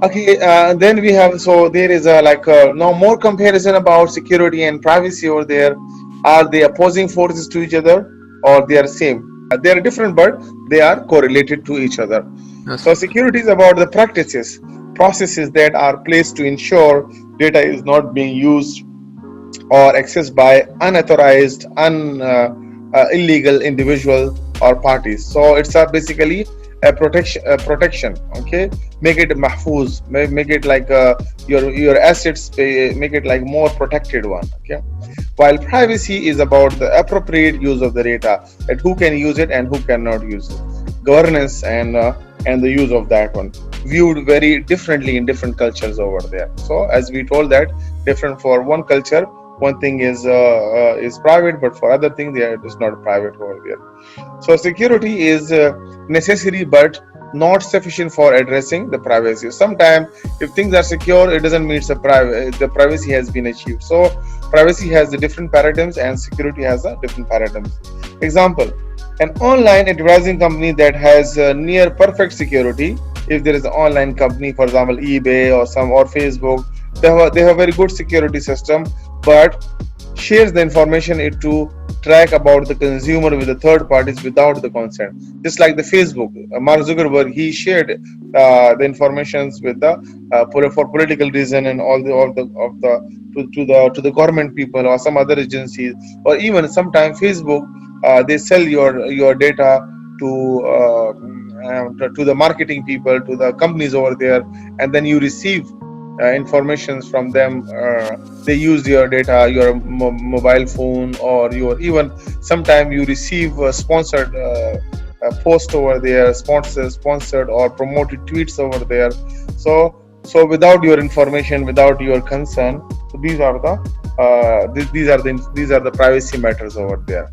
Okay, then we have, so there is a like now more comparison about security and privacy over there. Are they opposing forces to each other, or they are same? They are different, but they are correlated to each other. So Yes. security is about the practices, processes that are placed to ensure data is not being used or accessed by unauthorized, illegal individual or parties. So it's a basically a protection. Okay, make it mahfuz, make it like your assets, make it like more protected one. Okay, while privacy is about the appropriate use of the data, that who can use it and who cannot use it, governance and the use of that one viewed very differently in different cultures over there. So as we told that different for one culture, one thing is private, but for other thing there it is not private over there. So security is necessary but not sufficient for addressing the privacy. Sometimes if things are secure, it doesn't mean the privacy has been achieved. So privacy has the different paradigms and security has a different paradigms. Example, an online advertising company that has near perfect security. If there is an online company, for example eBay or some or Facebook, they have very good security system, but shares the information it to track about the consumer with the third parties without the consent. Just like the Facebook, Mark Zuckerberg, he shared the informations with the for political reason and all the of the to the government people or some other agencies, or even sometimes Facebook, they sell your data to to the marketing people, to the companies over there, and then you receive informations from them. They use your data, your mobile phone, or your even sometime you receive sponsored post over there, sponsored or promoted tweets over there. So without your information, without your consent, so these are the privacy matters over there.